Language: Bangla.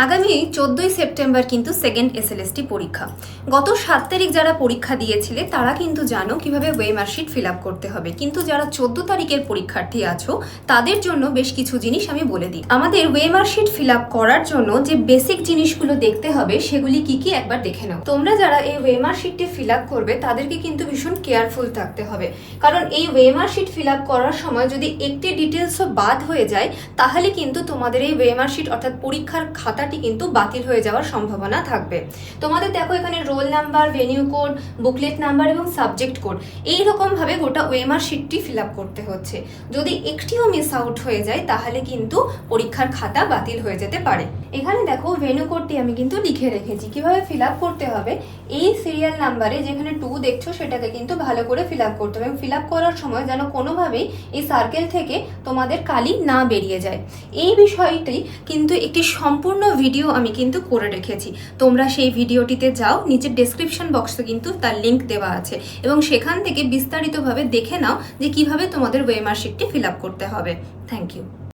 আগামী 14ই সেপ্টেম্বর কিন্তু সেকেন্ড এসএলএসটি পরীক্ষা। গত 7 তারিখ যারা পরীক্ষা দিয়েছিলে তারা কিন্তু জানো কিভাবে ওয়েমার শিট ফিল আপ করতে হবে, কিন্তু যারা 14 তারিখের পরীক্ষার্থী আছো তাদের জন্য বেশ কিছু জিনিস আমি বলে দিই। আমাদের ওয়েমার শিট ফিল আপ করার জন্য যে বেসিক জিনিসগুলো দেখতে হবে সেগুলি কি কি একবার দেখে নাও। তোমরা যারা এই ওয়েমার শিটটি ফিল আপ করবে তাদেরকে কিন্তু ভীষণ কেয়ারফুল থাকতে হবে, কারণ এই ওয়েমার শিট ফিল আপ করার সময় যদি একটি ডিটেলসও বাদ হয়ে যায় তাহলে কিন্তু তোমাদের এই ওয়েমার শিট অর্থাৎ পরীক্ষার খাতাটি কিন্তু বাতিল হয়ে যাওয়ার সম্ভাবনা থাকবে। তোমাদের দেখো এখানে roll number, venue code, booklet number এবং সাবজেক্ট কোড এইরকম ভাবে গোটা ওয়েমার শিটটি ফিল আপ করতে হচ্ছে। যদি একটিও মিস আউট হয়ে যায় তাহলে কিন্তু পরীক্ষার খাতা বাতিল হয়ে যেতে পারে। এখানে দেখো ভেনিউ কোডটি আমি কিন্তু লিখে রেখেছি কিভাবে ফিল আপ করতে হবে। এই সিরিয়াল নাম্বারে যেখানে 2 দেখছো সেটাকে কিন্তু ভালো করে ফিল আপ করতে হবে এবং ফিল আপ করার সময় যেন কোনোভাবেই এই সার্কেল থেকে তোমাদের কালি না বেরিয়ে যায়। এই বিষয়টি কিন্তু একটি সম্পূর্ণ ভিডিও আমি কিন্তু করে রেখেছি, তোমরা সেই ভিডিওটিতে যাও, নিচের ডেসক্রিপশন বক্সে কিন্তু তার লিঙ্ক দেওয়া আছে এবং সেখান থেকে বিস্তারিতভাবে দেখে নাও যে কিভাবে তোমাদের ওয়েমার শিটটি ফিল আপ করতে হবে। Thank you.